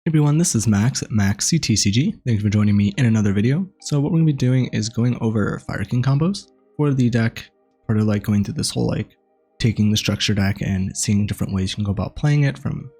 Hey everyone, this is Max at Max CTCG. Thanks for joining me in another video. So what we're going to be doing is going over Fire King combos for the deck, part of like going through this whole like taking the structure deck and seeing different ways you can go about playing it, from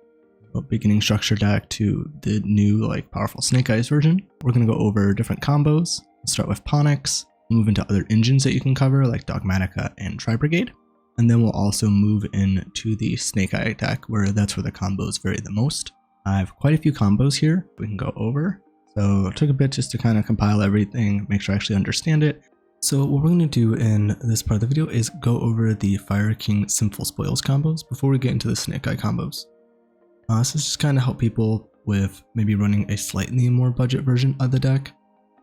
a beginning structure deck to the new like powerful Snake Eyes version. We're going to go over different combos. We'll start with Ponix, move into other engines that you can cover like Dogmatica and Tri-Brigade. And then we'll also move into the Snake Eye deck, where that's where the combos vary the most. I have quite a few combos here we can go over. So it took a bit just to kind of compile everything, make sure I actually understand it. So what we're going to do in this part of the video is go over the Fire King Sinful Spoils combos before we get into the Snake Eye combos. So this just kind of help people with maybe running a slightly more budget version of the deck.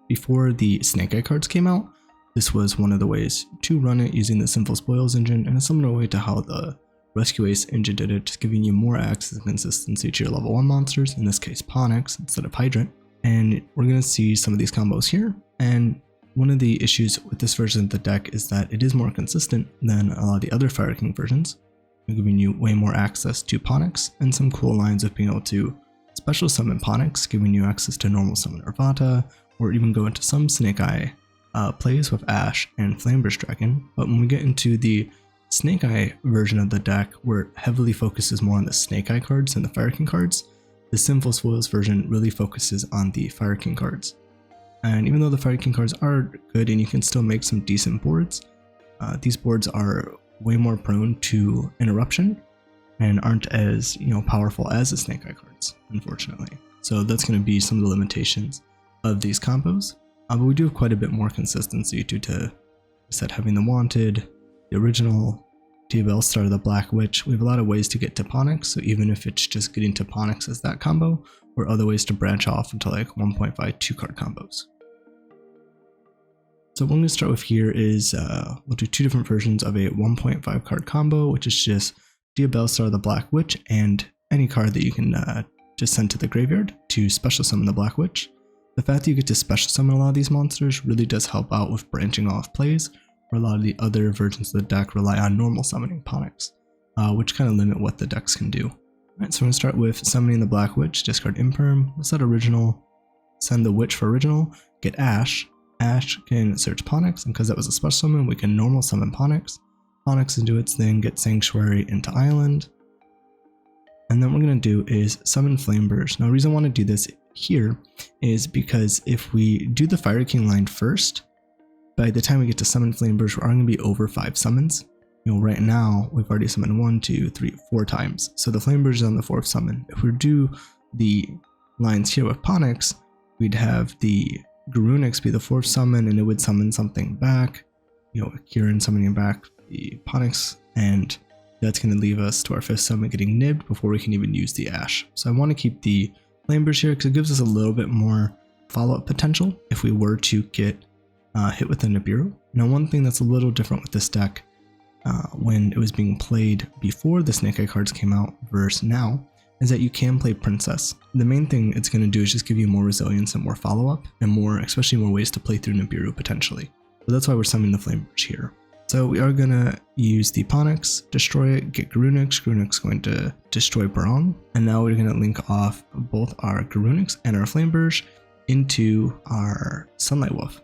Before the Snake Eye cards came out, this was one of the ways to run it using the Sinful Spoils engine, and a similar way to how the Rescue Ace engine did it, just giving you more access and consistency to your level 1 monsters, in this case Ponix instead of Hydrant. And we're going to see some of these combos here, and one of the issues with this version of the deck is that it is more consistent than a lot of the other Fire King versions. We're giving you way more access to Ponix, and some cool lines of being able to special summon Ponix, giving you access to normal summon Arvata, or even go into some Snake Eye plays with Ash and Flamberge Dragon. But when we get into the Snake Eye version of the deck, where it heavily focuses more on the Snake Eye cards than the Fire King cards, the Sinful Spoils version really focuses on the Fire King cards. And even though the Fire King cards are good and you can still make some decent boards, these boards are way more prone to interruption and aren't as powerful as the Snake Eye cards, unfortunately. So that's going to be some of the limitations of these combos. But we do have quite a bit more consistency due to, like I said, having the Wanted, the original DBL Star, the Black Witch. We have a lot of ways to get to Ponix, so even if it's just getting to Ponix as that combo, or other ways to branch off into like 1.5 2-card combos. So what I'm going to start with here is we'll do two different versions of a 1.5 card combo, which is just DBL Star, the Black Witch, and any card that you can just send to the graveyard to special summon the Black Witch. The fact that you get to special summon a lot of these monsters really does help out with branching off plays, where a lot of the other versions of the deck rely on normal summoning Ponix, which kind of limit what the decks can do. Alright, so we're going to start with summoning the Black Witch, discard Imperm, set original, send the Witch for original, get Ash. Ash can search Ponix, and because that was a special summon, we can normal summon Ponix. Ponix can do its thing, get Sanctuary into Island. And then what we're going to do is summon Flamberge. Now the reason I want to do this here is because if we do the Fire King line first, by the time we get to summon Flamberge, we're going to be over 5 summons. Right now we've already summoned 1, 2, 3, 4 times. So the Flamberge is on the 4th summon. If we do the lines here with Ponix, we'd have the Garunix be the 4th summon, and it would summon something back. Kieran summoning back the Ponix, and that's going to leave us to our 5th summon getting nibbed before we can even use the Ash. So I want to keep the Flamberge here because it gives us a little bit more follow-up potential if we were to get hit with a Nibiru. Now one thing that's a little different with this deck when it was being played before the Snake Eye cards came out versus now is that you can play Princess. The main thing it's going to do is just give you more resilience and more follow-up, and especially more ways to play through Nibiru potentially. So that's why we're summoning the Flamberge here. So we are going to use the Ponix, destroy it, get Garunix. Garunix going to destroy Barong, and now we're going to link off both our Garunix and our Flamberge into our Sunlight Wolf.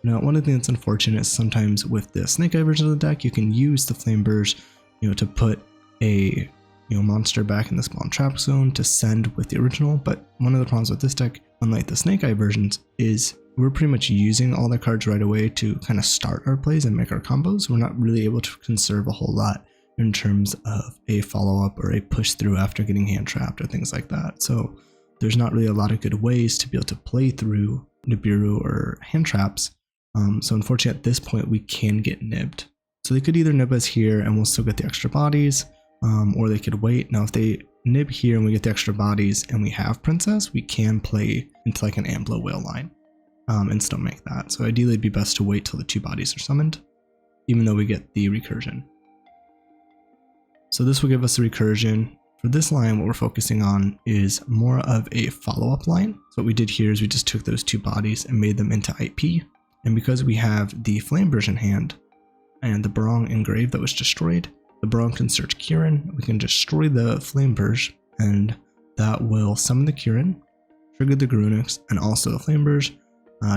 Now, one of the things that's unfortunate is sometimes with the Snake Eye version of the deck, you can use the Flamberge, to put a monster back in the spawn trap zone to send with the original. But one of the problems with this deck, unlike the Snake Eye versions, is we're pretty much using all the cards right away to kind of start our plays and make our combos. We're not really able to conserve a whole lot in terms of a follow-up or a push through after getting hand trapped or things like that. So there's not really a lot of good ways to be able to play through Nibiru or hand traps. So unfortunately at this point we can get nibbed. So they could either nib us here and we'll still get the extra bodies, or they could wait. Now if they nib here and we get the extra bodies and we have Princess, we can play into like an Ablowhale line and still make that. So ideally it'd be best to wait till the 2 bodies are summoned, even though we get the recursion. So this will give us a recursion. For this line, what we're focusing on is more of a follow-up line. So what we did here is we just took those 2 bodies and made them into IP. And because we have the Flamberge in hand and the Barong engrave that was destroyed, the Barong can search Kieran. We can destroy the Flamberge and that will summon the Kieran, trigger the Grunix, and also the Flamberge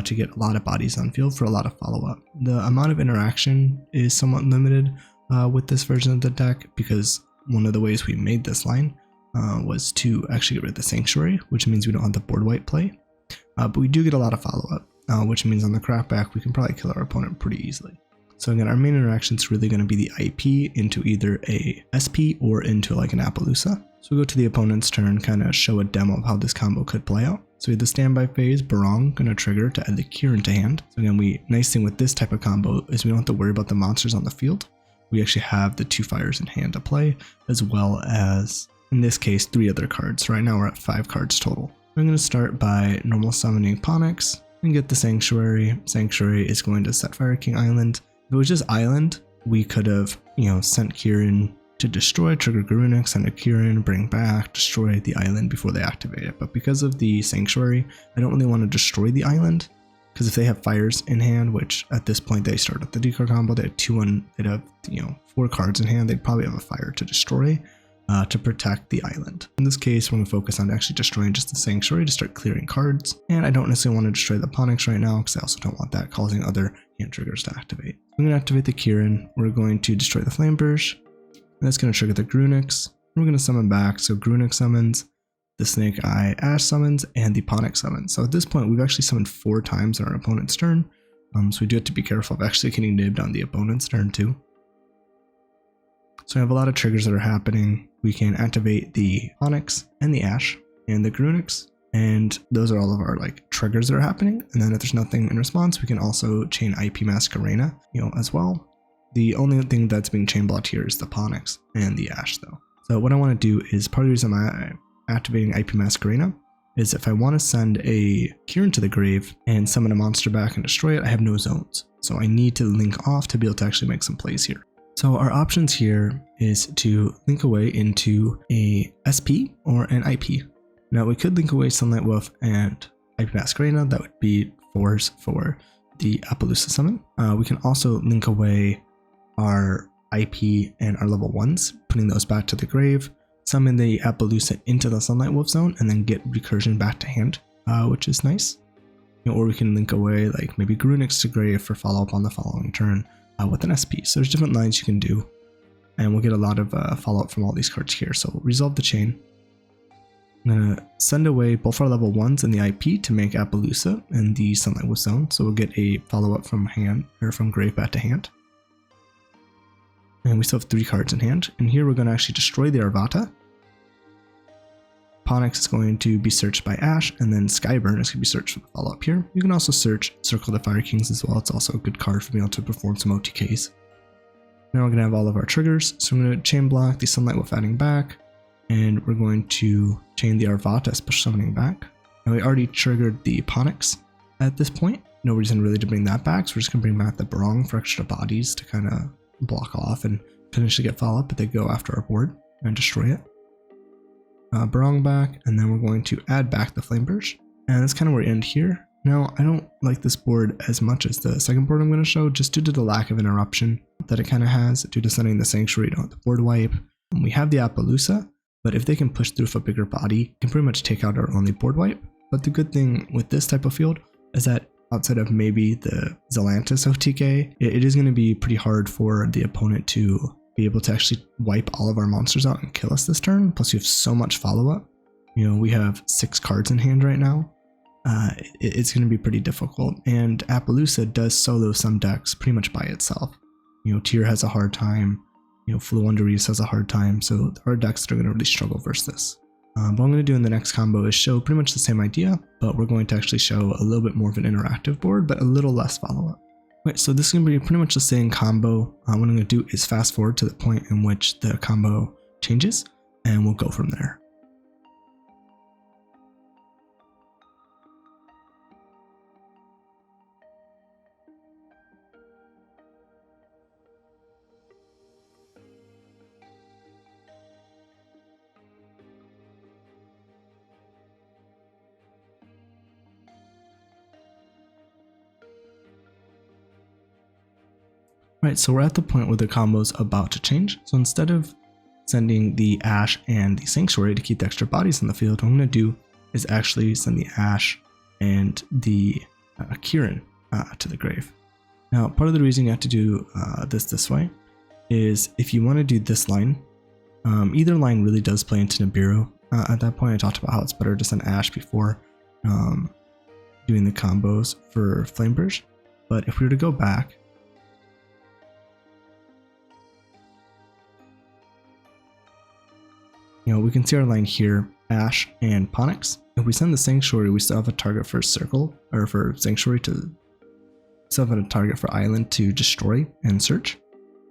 to get a lot of bodies on field for a lot of follow-up. The amount of interaction is somewhat limited with this version of the deck because one of the ways we made this line was to actually get rid of the Sanctuary, which means we don't have the board wipe play. But we do get a lot of follow-up, which means on the crackback we can probably kill our opponent pretty easily. So again, our main interaction is really going to be the IP into either a SP or into like an Apollousa. So we go to the opponent's turn, kind of show a demo of how this combo could play out. So we have the standby phase, Barong, going to trigger to add the Kieran to hand. So again, nice thing with this type of combo is we don't have to worry about the monsters on the field. We actually have the 2 fires in hand to play, as well as, in this case, 3 other cards. So right now we're at 5 cards total. I'm going to start by normal summoning Ponix and get the Sanctuary. Sanctuary is going to set Fire King Island. If it was just Island, we could have, sent Kieran to destroy, trigger Grunix, send a Kieran, bring back, destroy the island before they activate it. But because of the Sanctuary, I don't really want to destroy the island, because if they have fires in hand, which at this point they start with the D-card combo, they had they'd have 4 cards in hand, they'd probably have a fire to destroy to protect the island. In this case, we're going to focus on actually destroying just the Sanctuary to start clearing cards. And I don't necessarily want to destroy the Ponix right now, because I also don't want that causing other hand triggers to activate. I'm going to activate the Kieran. We're going to destroy the Flamberge. And that's going to trigger the Grunix. We're going to summon back. So Grunix summons, the Snake Eye Ash summons, and the Ponix summons. So at this point, we've actually summoned 4 times on our opponent's turn. So we do have to be careful of actually getting nibbed on the opponent's turn too. So we have a lot of triggers that are happening. We can activate the Ponix and the Ash and the Grunix. And those are all of our triggers that are happening. And then if there's nothing in response, we can also chain IP Mask Arena, as well. The only thing that's being chain blocked here is the Ponix and the Ash though. So what I want to do is, part of the reason I'm activating IP Mask Arena is if I want to send a Kieran to the grave and summon a monster back and destroy it, I have no zones. So I need to link off to be able to actually make some plays here. So our options here is to link away into a SP or an IP. Now we could link away Sunlight Wolf and IP Mask Arena. That would be 4s for the Apollousa summon. We can also link away our IP and our level 1s, putting those back to the grave, summon the Apollousa into the Sunlight Wolf zone, and then get recursion back to hand, which is nice. Or we can link away maybe Grunix to grave for follow-up on the following turn with an SP. So there's different lines you can do, and we'll get a lot of follow-up from all these cards here. So resolve the chain. I'm going to send away both our level 1s and the IP to make Apollousa in the Sunlight Wolf zone. So we'll get a follow-up from hand, or from grave back to hand. And we still have 3 cards in hand. And here we're going to actually destroy the Arvata. Ponix is going to be searched by Ash, and then Skyburn is going to be searched for the follow-up here. You can also search Circle the Fire Kings as well. It's also a good card for being able to perform some OTKs. Now we're going to have all of our triggers. So I'm going to chain block the Sunlight Wolf adding back, and we're going to chain the Arvata special summoning back. Now we already triggered the Ponix at this point. No reason really to bring that back, so we're just going to bring back the Barong for extra bodies to kind of block off and potentially get follow-up, but they go after our board and destroy it. Barong back, and then we're going to add back the Flamberge, and that's kind of where we end here. Now, I don't like this board as much as the second board I'm going to show, just due to the lack of interruption that it kind of has, due to sending the Sanctuary, don't have the board wipe. And we have the Apollousa, but if they can push through with a bigger body, can pretty much take out our only board wipe. But the good thing with this type of field is that outside of maybe the Zelantis OTK, it is going to be pretty hard for the opponent to be able to actually wipe all of our monsters out and kill us this turn. Plus, you have so much follow-up. We have 6 cards in hand right now. It's going to be pretty difficult. And Apollousa does solo some decks pretty much by itself. Tyr has a hard time. Fluwandarius has a hard time. So our decks are going to really struggle versus this. What I'm going to do in the next combo is show pretty much the same idea, but we're going to actually show a little bit more of an interactive board, but a little less follow-up. Right, so this is going to be pretty much the same combo. What I'm going to do is fast forward to the point in which the combo changes, and we'll go from there. Right, so we're at the point where the combo's about to change. So instead of sending the Ash and the Sanctuary to keep the extra bodies in the field, what I'm going to do is actually send the Ash and the Kieran to the grave. Now, part of the reason you have to do this way is if you want to do this line, either line really does play into Nibiru. At that point, I talked about how it's better to send Ash before doing the combos for Flamberge. But if we were to go back, we can see our line here, Ash and Ponix. If we send the Sanctuary, we still have a target for Circle, or for Sanctuary to still have a target for Island to destroy and search,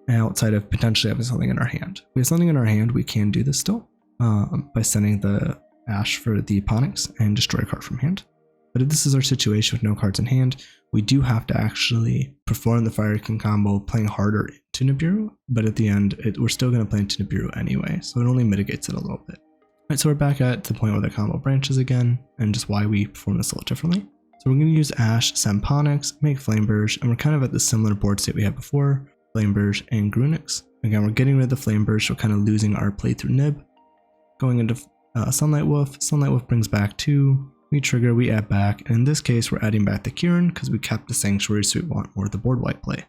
outside of potentially having something in our hand. If we have something in our hand, we can do this still by sending the Ash for the Ponix and destroy a card from hand. But if this is our situation with no cards in hand, we do have to actually perform the Fire King combo playing harder into Nibiru, but at the end, we're still going to play into Nibiru anyway, so it only mitigates it a little bit. Alright, so we're back at the point where the combo branches again, and just why we perform this a little differently. So we're going to use Ash, send Ponix, make Flamberge, and we're kind of at the similar board state we had before, Flamberge and Grunix. Again, we're getting rid of the Flamberge, so we're kind of losing our playthrough nib. Going into Sunlight Wolf brings back 2, we trigger, we add back, and in this case we're adding back the Kieran because we kept the Sanctuary, so we want more of the board wipe play.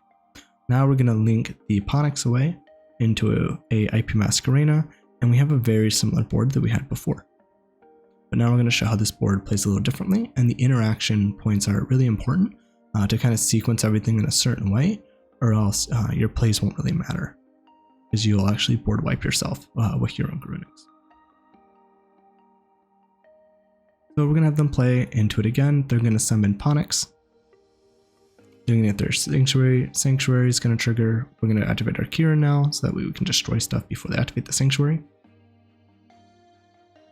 Now we're going to link the Ponix away into a IP Masquerena, and we have a very similar board that we had before. But now we're going to show how this board plays a little differently, and the interaction points are really important to kind of sequence everything in a certain way, or else your plays won't really matter, because you'll actually board wipe yourself with your own Grunix. So we're going to have them play into it again. They're going to summon Ponix. They're going to get their Sanctuary. Sanctuary is going to trigger. We're going to activate our Kieran now, so that way we can destroy stuff before they activate the Sanctuary.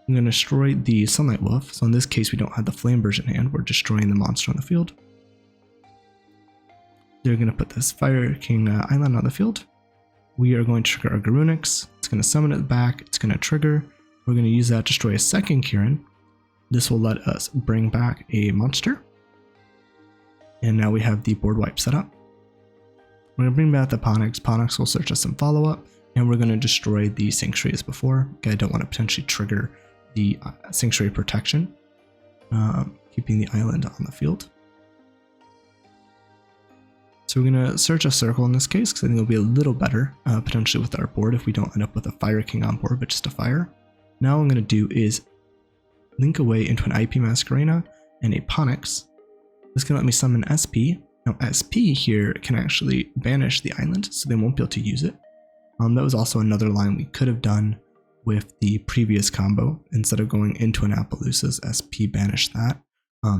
I'm going to destroy the Sunlight Wolf. So in this case, we don't have the Flamberge in hand. We're destroying the monster on the field. They're going to put this Fire King Island on the field. We are going to trigger our Grunix. It's going to summon it back. It's going to trigger. We're going to use that to destroy a second Kieran. This will let us bring back a monster. And now we have the board wipe set up. We're going to bring back the Ponix. Ponix will search us some follow-up. And we're going to destroy the Sanctuary as before. Okay, I don't want to potentially trigger the Sanctuary protection, keeping the island on the field. So we're going to search a circle in this case, because I think it'll be a little better potentially with our board if we don't end up with a Fire King on board, but just a fire. Now what I'm going to do is link away into an IP Masquerena and a Ponix. This can let me summon SP. Now SP here can actually banish the island, so they won't be able to use it. That was also another line we could have done with the previous combo. Instead of going into an Apollousa's, SP banish that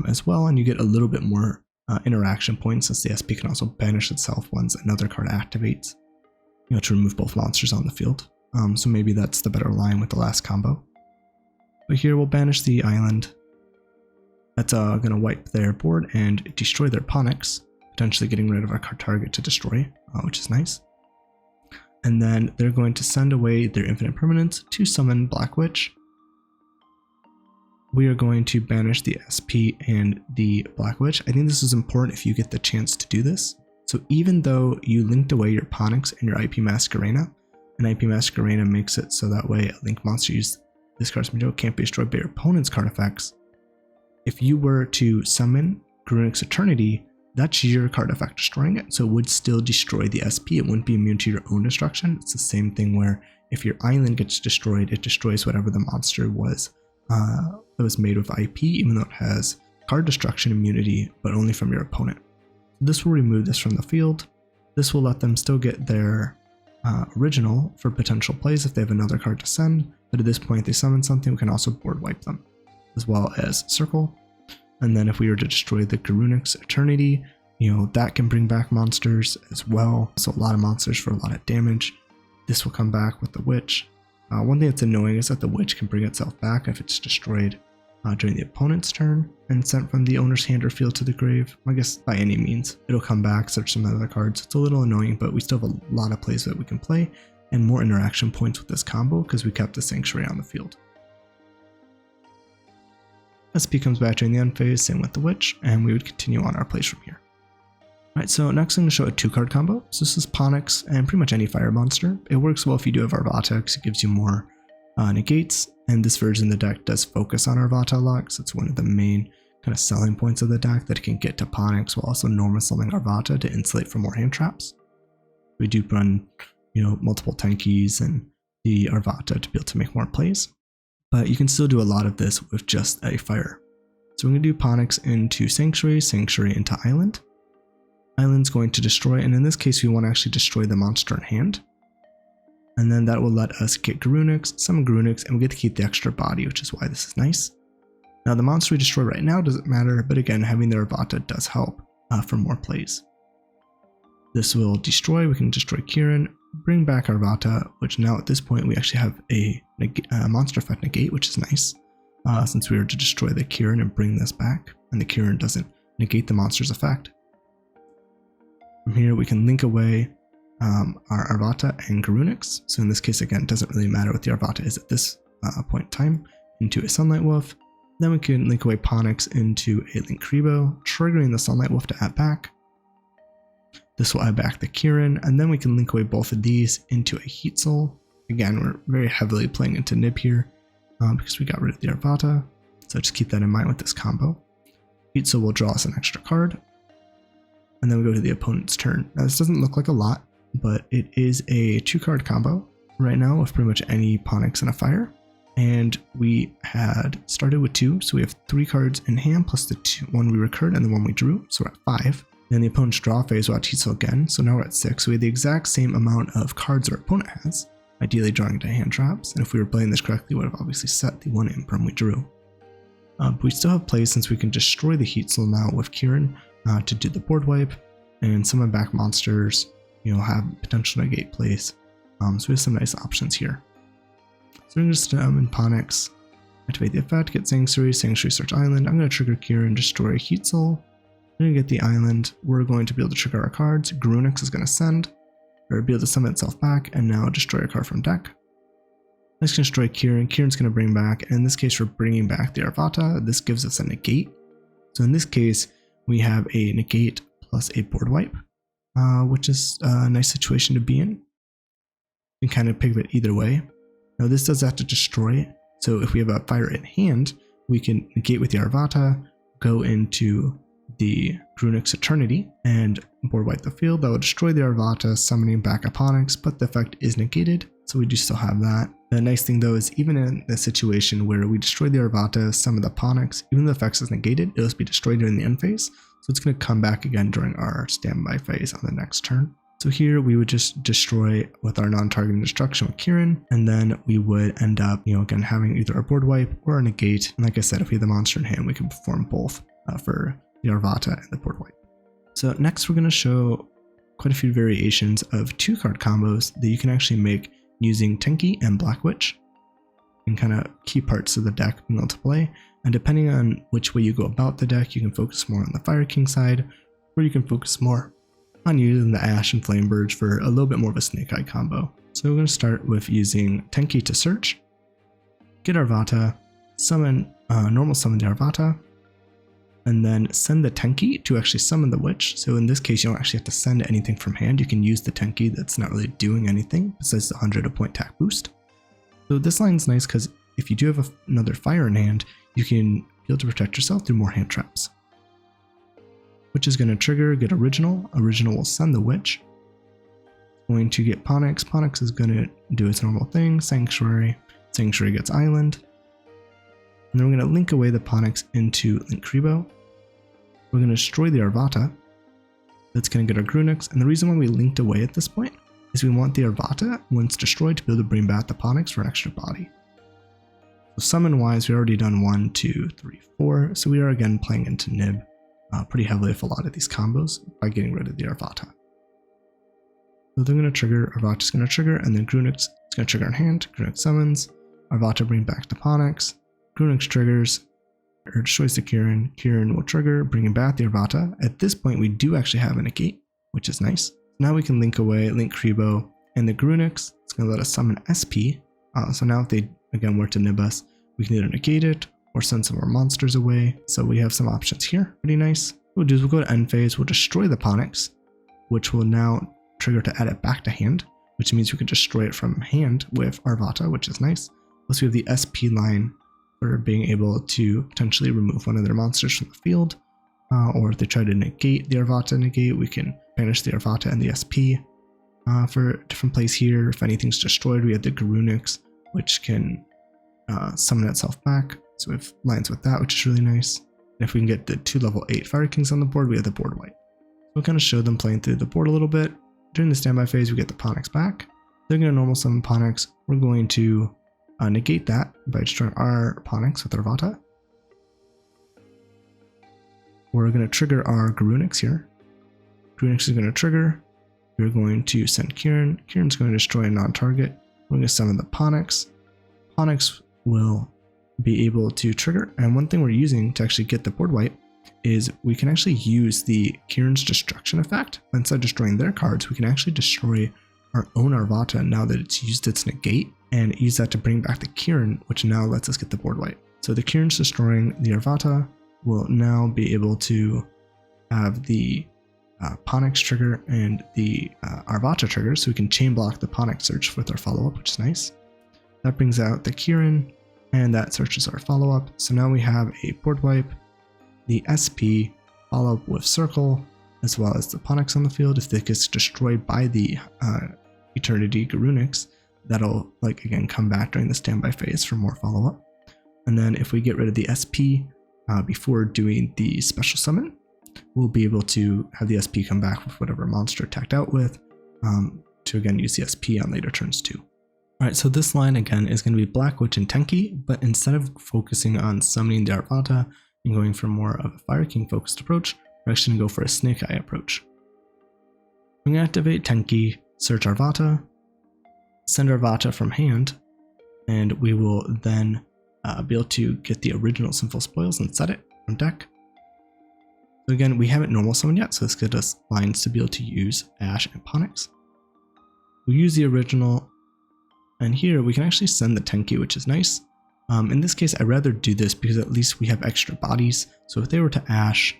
as well, and you get a little bit more interaction points, since the SP can also banish itself once another card activates, to remove both monsters on the field. So maybe that's the better line with the last combo. But here we'll banish the island. That's going to wipe their board and destroy their Ponix, potentially getting rid of our card target to destroy, which is nice. And then they're going to send away their infinite permanence to summon Black Witch. We are going to banish the SP and the Black Witch. I think this is important if you get the chance to do this. So even though you linked away your Ponix and your IP Masquerena, and IP Masquerena makes it so that way a link monster used this card's material can't be destroyed by your opponent's card effects. If you were to summon Grunix Eternity, that's your card effect destroying it, so it would still destroy the SP. It wouldn't be immune to your own destruction. It's the same thing where if your island gets destroyed, it destroys whatever the monster was that was made with IP, even though it has card destruction immunity, but only from your opponent. This will remove this from the field. This will let them still get their original for potential plays if they have another card to send, but at this point if they summon something, we can also board wipe them, as well as circle. And then if we were to destroy the Grunix Eternity, that can bring back monsters as well, so a lot of monsters for a lot of damage. This will come back with the Witch. One thing that's annoying is that the Witch can bring itself back if it's destroyed during the opponent's turn and sent from the owner's hand or field to the grave. I guess by any means, it'll come back, search some other cards. It's a little annoying, but we still have a lot of plays that we can play and more interaction points with this combo because we kept the Sanctuary on the field. SP comes back during the end phase, same with the Witch, and we would continue on our plays from here. Alright, so next I'm going to show a 2-card combo. So this is Ponix and pretty much any fire monster. It works well if you do have Arvata because it gives you more negates, and this version of the deck does focus on Arvata a lot, so it's one of the main kind of selling points of the deck, that it can get to Ponix while also normal summoning Arvata to insulate from more hand traps. We do run, multiple Tenkis and the Arvata to be able to make more plays, but you can still do a lot of this with just a fire. So we're going to do Ponix into Sanctuary, Sanctuary into Island. Island's going to destroy, and in this case we want to actually destroy the monster in hand. And then that will let us get Garunix, summon Garunix, and we get to keep the extra body, which is why this is nice. Now the monster we destroy right now doesn't matter, but again, having the Arvata does help for more plays. This will destroy, we can destroy Kieran, bring back Arvata, which now at this point we actually have a monster effect negate, which is nice, since we were to destroy the Kieran and bring this back, and the Kieran doesn't negate the monster's effect. From here we can link away our Arvata and Garunix. So in this case, again, it doesn't really matter what the Arvata is at this point in time, into a Sunlight Wolf. Then we can link away Ponix into a Linkuriboh, triggering the Sunlight Wolf to add back. This will add back the Kieran, and then we can link away both of these into a Heatsoul. Again, we're very heavily playing into Nib here because we got rid of the Arvata, so just keep that in mind with this combo. Heatsoul will draw us an extra card, and then we go to the opponent's turn. Now this doesn't look like a lot, but it is a 2-card combo right now with pretty much any Ponix and a fire. And we had started with 2, so we have 3 cards in hand plus the 1 we recurred and the 1 we drew, so we're at 5. Then the opponent's draw phase will add Heatsoul again, so now we're at 6. So we have the exact same amount of cards our opponent has, ideally drawing into hand traps, and if we were playing this correctly, we would have obviously set the 1 Imperm we drew. But we still have plays since we can destroy the Heatsoul now with Kieran to do the board wipe, and summon back monsters, have potential negate plays. So we have some nice options here. So we're going to just in Ponix, activate the effect, get Sanctuary, Sanctuary search Island. I'm going to trigger Kieran, destroy Heatsoul. We're going to get the island. We're going to be able to trigger our cards. Garunix is going to send, or be able to summon itself back, and now destroy a card from deck. Let's destroy Kieran. Kieran's going to bring back, and in this case we're bringing back the Arvata. This gives us a negate. So in this case, we have a negate plus a board wipe, which is a nice situation to be in. You can kind of pivot either way. Now this does have to destroy, so if we have a fire in hand, we can negate with the Arvata, go into the Garunix Eternity, and board wipe the field. That will destroy the Arvata, summoning back a Ponix, but the effect is negated, so we do still have that. The nice thing though is even in the situation where we destroy the Arvata, summon the Ponix, even though the effect is negated, it'll just be destroyed during the end phase, so it's going to come back again during our standby phase on the next turn. So here we would just destroy with our non-targeting destruction with Kieran, and then we would end up, again having either a board wipe or a negate. And like I said, if we have the monster in hand, we can perform both for the Arvata and the board wipe. So next we're going to show quite a few variations of 2-card combos that you can actually make using Tenki and Black Witch, and kind of key parts of the deck being able to play. And depending on which way you go about the deck, you can focus more on the Fire King side, or you can focus more on using the Ash and Flamberge for a little bit more of a Snake Eye combo. So we're going to start with using Tenki to search, get Arvata, summon, normal summon the Arvata, and then send the Tenki to actually summon the Witch. So in this case, you don't actually have to send anything from hand. You can use the Tenki that's not really doing anything besides the 100 point attack boost. So this line's nice because if you do have another fire in hand, you can be able to protect yourself through more hand traps. Witch is going to trigger, get Original. Original will send the Witch. Going to get Ponix. Ponix is going to do its normal thing. Sanctuary. Sanctuary gets Island. And then we're going to link away the Ponix into Linkuriboh. We're going to destroy the Arvata. That's going to get our Garunix. And the reason why we linked away at this point is we want the Arvata, once destroyed, to be able to bring back the Ponix for an extra body. So summon wise, we've already done 1, 2, 3, 4. So we are again playing into Nib pretty heavily with a lot of these combos by getting rid of the Arvata. So they're going to trigger, Arvata's going to trigger, and then Garunix is going to trigger in hand. Garunix summons, Arvata bring back the Ponix, Garunix triggers, or destroys the Kieran. Kieran will trigger, bringing back the Arvata. At this point, we do actually have a negate, which is nice. Now we can link away Linkuriboh and the Garunix. It's going to let us summon SP. So now if they, again, were to nib us, we can either negate it or send some more monsters away. So we have some options here. Pretty nice. we'll do is we'll go to end phase, we'll destroy the Ponix, which will now trigger to add it back to hand, which means we can destroy it from hand with Arvata, which is nice. Plus we have the SP line for being able to potentially remove one of their monsters from the field, or if they try to negate the Arvata negate, we can banish the Arvata and the SP. For a different place here, if anything's destroyed, we have the Garunix, which can summon itself back. So we have lines with that, which is really nice. And if we can get the 2 level 8 Fire Kings on the board, we have the board wipe. So we'll kind of show them playing through the board a little bit. During the standby phase, we get the Ponix back. They're going to normal summon Ponix. We're going to negate that by destroying our Ponix with Arvata. We're going to trigger our Garunix here. Garunix is going to trigger. We're going to send Kieran. Kieran's going to destroy a non-target. We're going to summon the Ponix. Ponix will be able to trigger. And one thing we're using to actually get the board wipe is we can actually use the Kieran's destruction effect. Instead of destroying their cards, we can actually destroy our own Arvata now that it's used its negate, and use that to bring back the Kieran, which now lets us get the board wipe. So the Kieran's destroying the Arvata will now be able to have the Ponix trigger and the Arvata trigger, so we can chain block the Ponix search with our follow-up, which is nice. That brings out the Kieran, and that searches our follow-up. So now we have a board wipe, the SP, follow-up with Circle, as well as the Ponix on the field. If it gets destroyed by the Eternity Garunix, that'll, like, again, come back during the standby phase for more follow-up. And then if we get rid of the SP before doing the special summon, we'll be able to have the SP come back with whatever monster attacked out with, to again use the SP on later turns too. Alright, so this line again is going to be Black Witch and Tenki, but instead of focusing on summoning the Arvata and going for more of a Fire King focused approach, we're actually going to go for a Snake Eye approach. I'm going to activate Tenki, search Arvata, send Arvata from hand, and we will then be able to get the original Sinful spoils and set it from deck. So again, we haven't normal summoned yet, so this gives us lines to be able to use Ash and Ponix. We'll use the original, and here we can actually send the Tenki, which is nice. In this case, I'd rather do this because at least we have extra bodies. So if they were to Ash,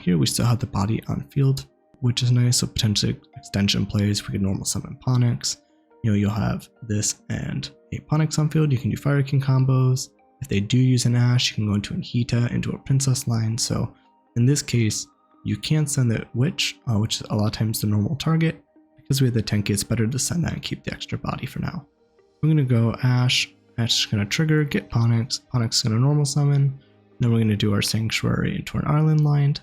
here we still have the body on field, which is nice. So potentially extension plays, we could normal summon Ponix. You know, you'll have this and a Ponix on field. You can do Fire King combos. If they do use an Ash, you can go into an Hita, into a Princess line. So in this case, you can send the Witch, which is a lot of times the normal target. Because we have the Tenki, it's better to send that and keep the extra body for now. I'm going to go Ash. Ash is going to trigger, get Ponix. Ponix is going to normal summon. Then we're going to do our Sanctuary into an Island line.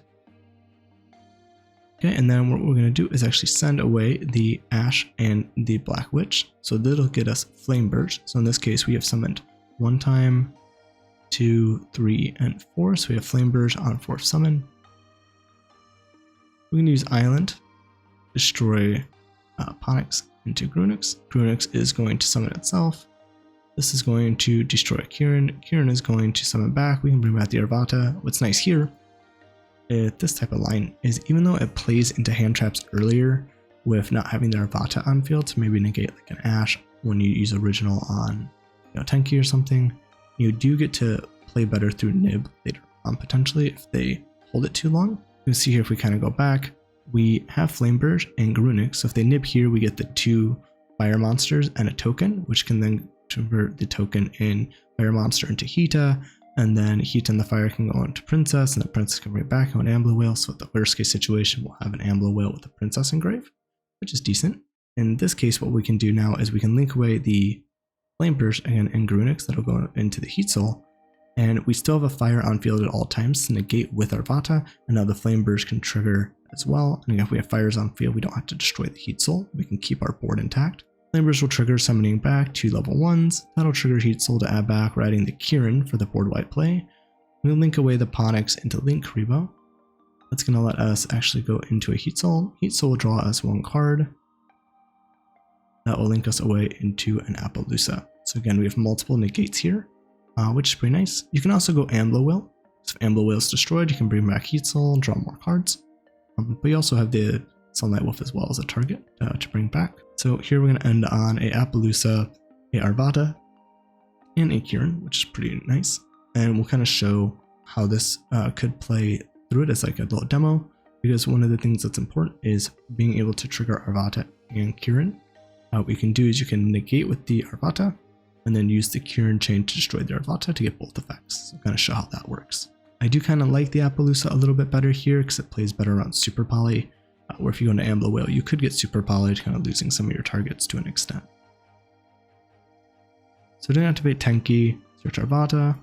Okay, and then what we're going to do is actually send away the Ash and the Black Witch. So that'll get us Flamberge. So in this case, we have summoned 1 time, 2, 3, and 4. So we have Flamberge on 4th summon. We can use Island, destroy Ponix into Garunix. Garunix is going to summon itself. This is going to destroy Kieran. Kieran is going to summon back. We can bring back the Arvata. What's nice here with this type of line is even though it plays into hand traps earlier with not having the Arvata on field to maybe negate like an Ash when you use original on, you know, Tenki or something, you do get to play better through Nib later on potentially if they hold it too long. You can see here if we kind of go back, we have Flamberge and Garunix. So if they nib here, we get the 2 fire monsters and a token, which can then convert the token in fire monster into Hita, and then Hita and the fire can go into Princess, and the Princess can bring it back on Ablowhale. So the worst case situation, we'll have an Ablowhale with a Princess engrave, which is decent. In this case, what we can do now is we can link away the Flamberge again and Garunix that'll go into the Heatsoul, and we still have a fire on field at all times to negate with Arvata, and now the Flamberge can trigger as well. And again, if we have fires on field, we don't have to destroy the Heatsoul. We can keep our board intact. Flamberge will trigger summoning back 2 level 1s. That'll trigger Heatsoul to add back, riding the Kieran for the board wipe play. We'll link away the Ponix into Link Karibo. That's going to let us actually go into a Heatsoul. Heatsoul will draw us 1 card. That will link us away into an Apollousa. So again, we have multiple negates here, which is pretty nice. You can also go Ablowhale. So if Ablowhale is destroyed, you can bring back Heatsoul and draw more cards. But you also have the Sunlight Wolf as well as a target to bring back. So here we're going to end on a Apollousa, a Arvata, and a Kieran, which is pretty nice. And we'll kind of show how this could play through it as like a little demo, because one of the things that's important is being able to trigger Arvata and Kieran. What you can do is you can negate with the Arvata and then use the Kieran chain to destroy the Arvata to get both effects. So I'm going to show how that works. I do kind of like the Apollousa a little bit better here because it plays better around Super Poly, where if you go into Ablowhale, you could get Super Poly, kind of losing some of your targets to an extent. So to activate Tenki, search Arvata.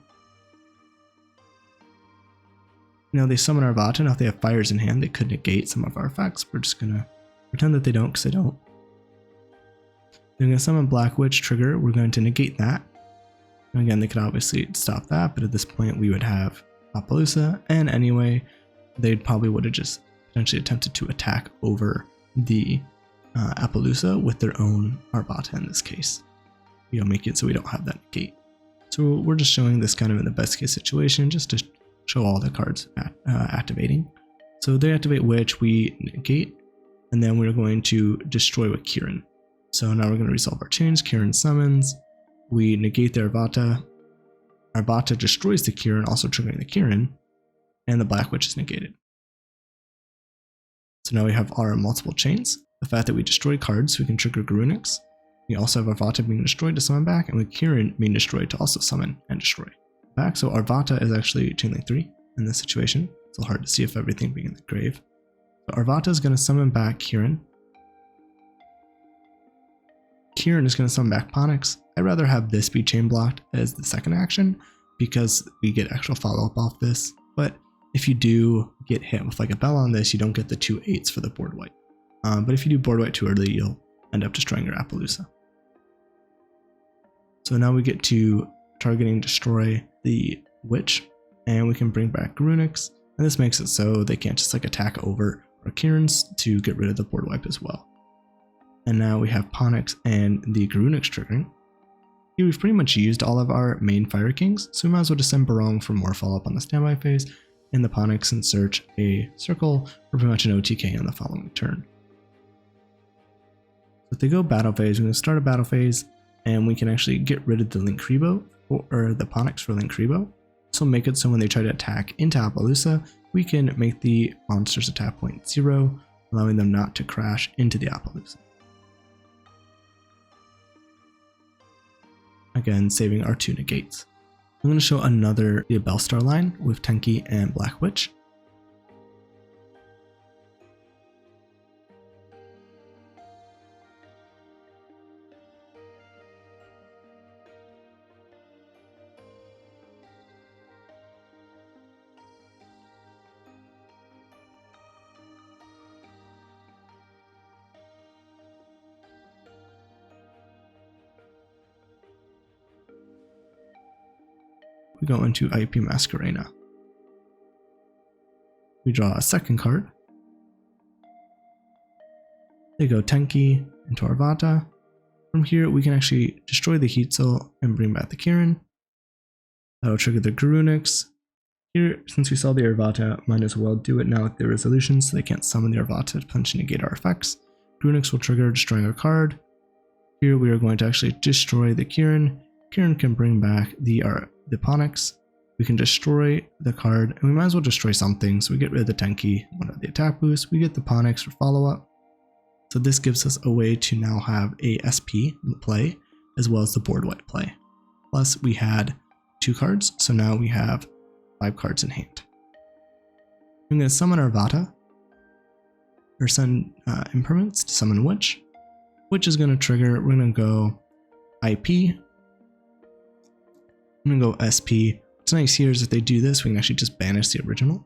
Now they summon Arvata. Now if they have fires in hand, they could negate some of our effects. We're just going to pretend that they don't because they don't. They're going to summon Black Witch trigger. We're going to negate that. And again, they could obviously stop that, but at this point we would have Apollousa, and anyway, they probably would have just potentially attempted to attack over the Apollousa with their own Arvata in this case. You know, make it so we don't have that negate. So we're just showing this kind of in the best case situation, just to show all the cards activating. So they activate Witch, we negate, and then we're going to destroy with Kieran. So now we're going to resolve our chains. Kieran summons, we negate the Arvata. Arvata destroys the Kieran, also triggering the Kieran, and the Black Witch is negated. So now we have our multiple chains. The fact that we destroy cards, we can trigger Garunix. We also have Arvata being destroyed to summon back, and with Kieran being destroyed to also summon and destroy back. So Arvata is actually chain link 3 in this situation. It's a little hard to see if everything being in the grave. So Arvata is going to summon back Kieran. Kieran is going to summon back Ponix. I'd rather have this be chain blocked as the second action because we get actual follow-up off this. But if you do get hit with like a bell on this, you don't get the 2 8s for the board wipe. But if you do board wipe too early, you'll end up destroying your Apollousa. So now we get to targeting destroy the Witch, and we can bring back Garunix, and this makes it so they can't just like attack over our Kierans to get rid of the board wipe as well. And now we have Ponix and the Garunix triggering. Here we've pretty much used all of our main Fire Kings, so we might as well just send Barong for more follow-up on the standby phase, and the Ponix and search a circle for pretty much an OTK on the following turn. So if they go battle phase, we're going to start a battle phase, and we can actually get rid of the Linkribo, or the Ponix for Linkribo. So make it so when they try to attack into Apollousa, we can make the monster's attack point 0, allowing them not to crash into the Apollousa. Again, saving our 2 negates. I'm going to show another Bellstar line with Tenki and Black Witch. We go into IP Masquerena. We draw a second card. They go Tenki into Arvata. From here, we can actually destroy the Heatsoul and bring back the Kieran. That'll trigger the Garunix. Here, since we saw the Arvata, might as well do it now with the resolution so they can't summon the Arvata to potentially negate our effects. Garunix will trigger destroying our card. Here we are going to actually destroy the Kieran. Kieran can bring back the Ponix. We can destroy the card, and we might as well destroy something. So we get rid of the Tenki, one of the attack boost. We get the Ponix for follow-up. So this gives us a way to now have a SP play, as well as the board wipe play. Plus we had 2 cards, so now we have 5 cards in hand. I'm going to summon Arvata, or send impermanence to summon Witch. Witch is going to trigger, we're going to go IP. I'm going to go SP. What's nice here is if they do this, we can actually just banish the original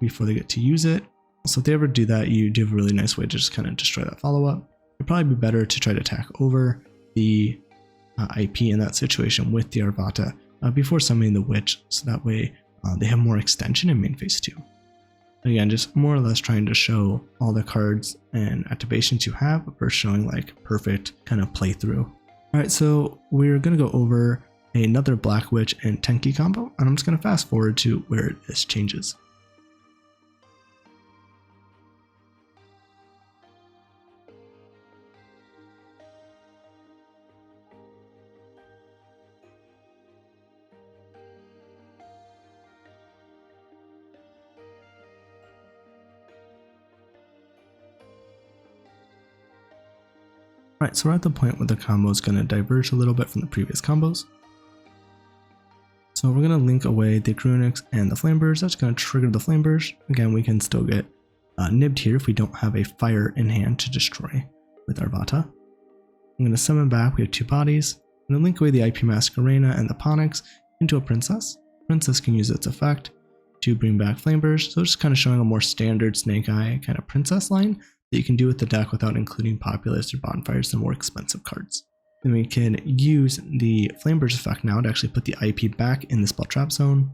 before they get to use it. So if they ever do that, you do have a really nice way to just kind of destroy that follow-up. It'd probably be better to try to attack over the IP in that situation with the Arvata before summoning the Witch, so that way they have more extension in main phase 2. Again, just more or less trying to show all the cards and activations you have versus showing like perfect kind of playthrough. Alright, so we're going to go over another Black Witch and Tenki combo, and I'm just going to fast forward to where this changes. Alright, so we're at the point where the combo is going to diverge a little bit from the previous combos. So we're going to link away the Grunix and the Flamberge. That's going to trigger the Flamberge. Again, we can still get nibbed here if we don't have a fire in hand to destroy with Arvata. I'm going to summon back. We have two bodies. I'm going to link away the IP Masquerena and the Ponix into a Princess. Princess can use its effect to bring back Flamberge. So it's just kind of showing a more standard Snake Eye kind of Princess line that you can do with the deck without including Populous or Bonfires, the more expensive cards. Then we can use the Flamberge effect now to actually put the IP back in the Spell Trap zone.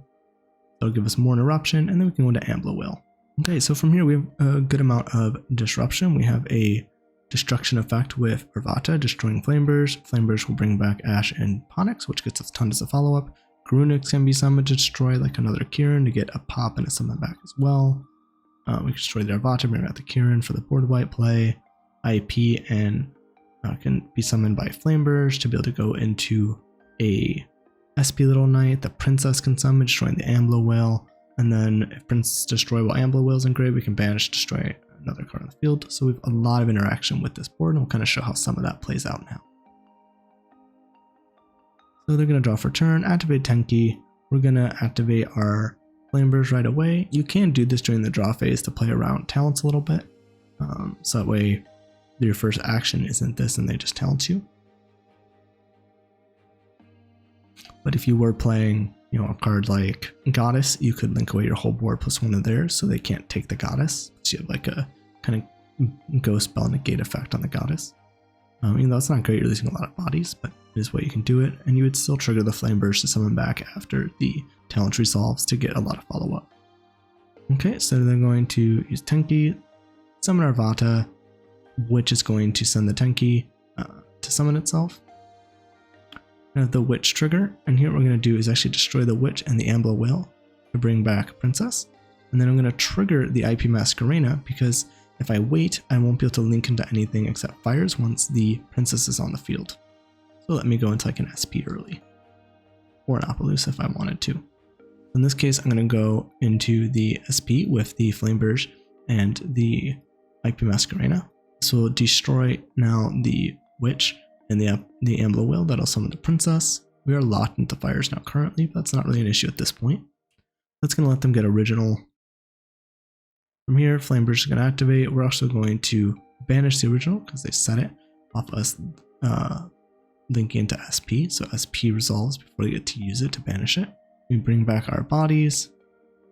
That'll give us more interruption, and then we can go into Ablowhale. Okay, so from here we have a good amount of disruption. We have a destruction effect with Arvata destroying Flamberge. Flamberge will bring back Ash and Ponix, which gets us tons of follow-up. Grunix can be summoned to destroy like another Kieran to get a pop and a summon back as well. We can destroy the Arvata, bring back the Kieran for the board wipe play. IP and can be summoned by Flamberge to be able to go into a SP Little Knight. The Princess can summon, destroying the Ablowhale. And then if Princess destroy while Ablowhale's engraved, we can banish, destroy another card on the field. So we have a lot of interaction with this board, and we'll kind of show how some of that plays out now. So they're going to draw for turn, activate Tenki. We're going to activate our Flamberge right away. You can do this during the draw phase to play around talents a little bit. So that way your first action isn't this and they just talent you. But if you were playing, a card like Goddess, you could link away your whole board plus one of theirs so they can't take the Goddess. So you have like a kind of ghost spell negate effect on the Goddess. Even though it's not great, you're losing a lot of bodies, but it is way you can do it. And you would still trigger the Flamberge to summon back after the talent resolves to get a lot of follow-up. Okay, so they're going to use Tenki, summon Arvata, which is going to send the Tenki to summon itself. The Witch trigger, and here what we're going to do is actually destroy the Witch and the Ablowhale to bring back Princess. And then I'm going to trigger the IP Masquerena because if I wait, I won't be able to link into anything except fires once the Princess is on the field. So let me go into like an SP early, or an Apollousa if I wanted to. In this case, I'm going to go into the SP with the Flamberge and the IP Masquerena. This will destroy now the Witch and the Ablowhale. That'll summon the Princess. We are locked into fires now currently, but that's not really an issue at this point. That's going to let them get original. From here, Flamberge is going to activate. We're also going to banish the original because they set it off us linking into SP. So SP resolves before they get to use it to banish it. We bring back our bodies.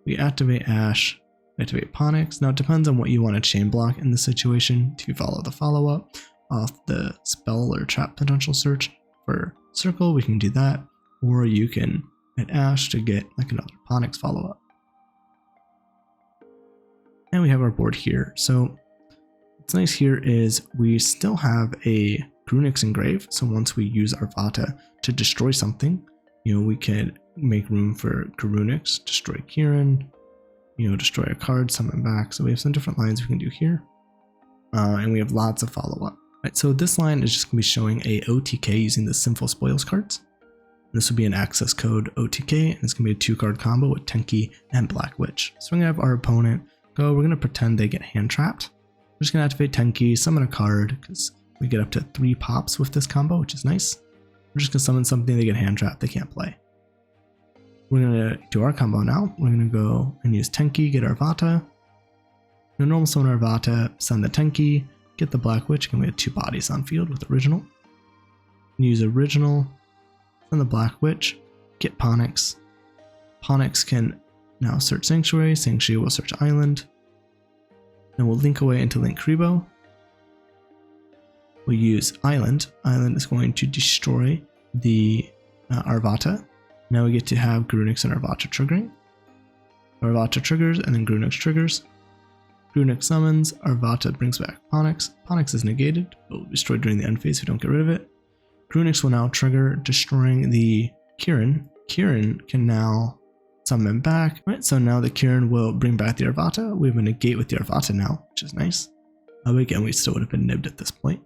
We activate Ash. We activate Ponix. Now it depends on what you want to chain block in this situation. If you follow the follow-up off the spell or trap potential search for circle, we can do that. Or you can hit Ash to get like another Ponix follow-up. And we have our board here. So what's nice here is we still have a Grunix engrave. So once we use Arvata to destroy something, we can make room for Grunix, destroy Kieran, destroy a card, summon back. So we have some different lines we can do here. And we have lots of follow-up. Right, so this line is just going to be showing a OTK using the Sinful Spoils cards. This will be an Accesscode OTK, and it's going to be a 2-card combo with Tenki and Black Witch. So we're going to have our opponent go. We're going to pretend they get hand trapped. We're just going to activate Tenki, summon a card, because we get up to 3 pops with this combo, which is nice. We're just going to summon something, they get hand trapped, they can't play. We're going to do our combo now. We're going to go and use Tenki, get Arvata. Normal summon Arvata, send the Tenki, get the Black Witch, and we have 2 bodies on field with original. Use original, send the Black Witch, get Ponix. Ponix can now search Sanctuary, Sanctuary will search Island. Then we'll link away into Link Kribo. We'll use Island. Island is going to destroy the Arvata. Now we get to have Grunix and Arvata triggering. Arvata triggers and then Grunix triggers. Grunix summons, Arvata brings back Ponix. Ponix is negated, but will be destroyed during the end phase if we don't get rid of it. Grunix will now trigger, destroying the Kieran. Kieran can now summon back. Right, so now the Kieran will bring back the Arvata. We have a negate with the Arvata now, which is nice. Again, we still would have been nibbed at this point.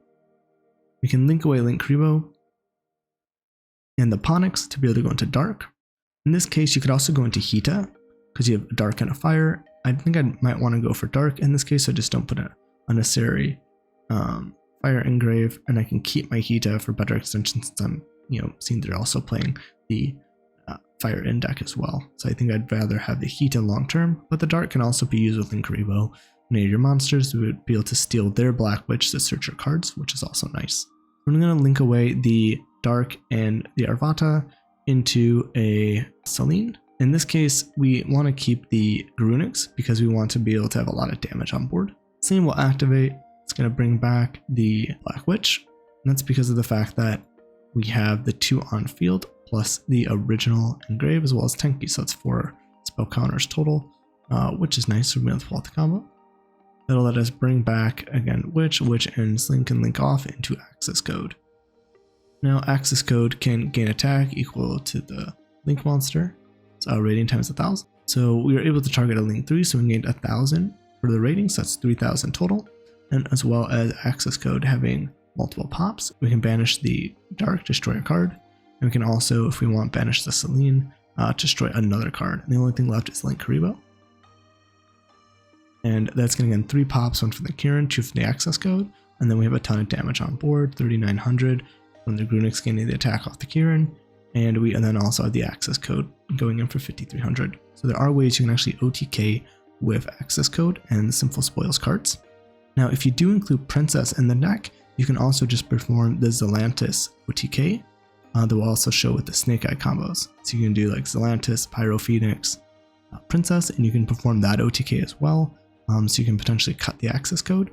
We can link away Link Kribo and the Ponix to be able to go into Dark. In this case, you could also go into Hita because you have a Dark and a Fire. I think I might want to go for Dark in this case, so just don't put an unnecessary fire Fire Engrave, and I can keep my Heta for better extensions since I'm, seeing they're also playing the Fire in deck as well. So I think I'd rather have the Heta long term, but the Dark can also be used with Inkaribo. Any of your monsters would be able to steal their Black Witch to search your cards, which is also nice. I'm going to link away the Dark and the Arvata into a Selene. In this case, we want to keep the Garunix because we want to be able to have a lot of damage on board. Selene will activate. It's going to bring back the Black Witch, and that's because of the fact that we have the 2 on field plus the original Engrave as well as Tenki, so that's 4 spell counters total, which is nice. So we'll be able to pull out the combo. That'll let us bring back, again, Witch, and Selene can link off into Accesscode. Now, Accesscode can gain attack equal to the Link monster. So rating times 1,000. So we were able to target a Link 3, so we gained 1,000 for the rating, so that's 3,000 total. And as well as Accesscode having multiple pops, we can banish the Dark, destroy a card. And we can also, if we want, banish the Selene, destroy another card. And the only thing left is Inkaribo. And that's going to get 3 pops, 1 from the Kirin, 2 from the Accesscode, and then we have a ton of damage on board, 3,900 from the Garunix gaining the attack off the Kirin, and then also have the Accesscode going in for 5,300. So there are ways you can actually OTK with Accesscode and Sinful Spoils cards. Now, if you do include Princess in the deck, you can also just perform the Zelantis OTK that will also show with the Snake Eye combos. So you can do like Zelantis, Pyro Phoenix, Princess, and you can perform that OTK as well. So you can potentially cut the Accesscode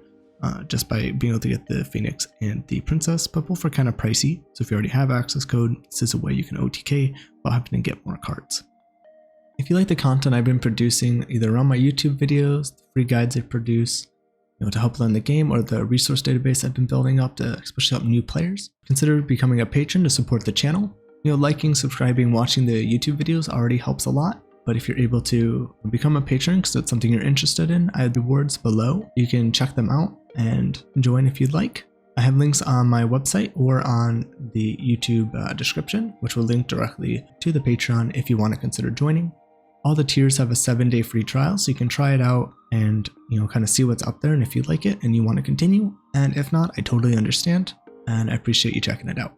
just by being able to get the Phoenix and the Princess, but both are kind of pricey. So if you already have Accesscode, this is a way you can OTK while having to get more cards. If you like the content I've been producing, either on my YouTube videos, the free guides I produce, to help learn the game, or the resource database I've been building up to especially help new players, consider becoming a patron to support the channel. Liking, subscribing, watching the YouTube videos already helps a lot. But if you're able to become a patron because it's something you're interested in, I have rewards below. You can check them out and join if you'd like. I have links on my website or on the YouTube description, which will link directly to the Patreon if you want to consider joining. All the tiers have a 7-day free trial, so you can try it out and kind of see what's up there, and if you like it and you want to continue. And if not, I totally understand, and I appreciate you checking it out.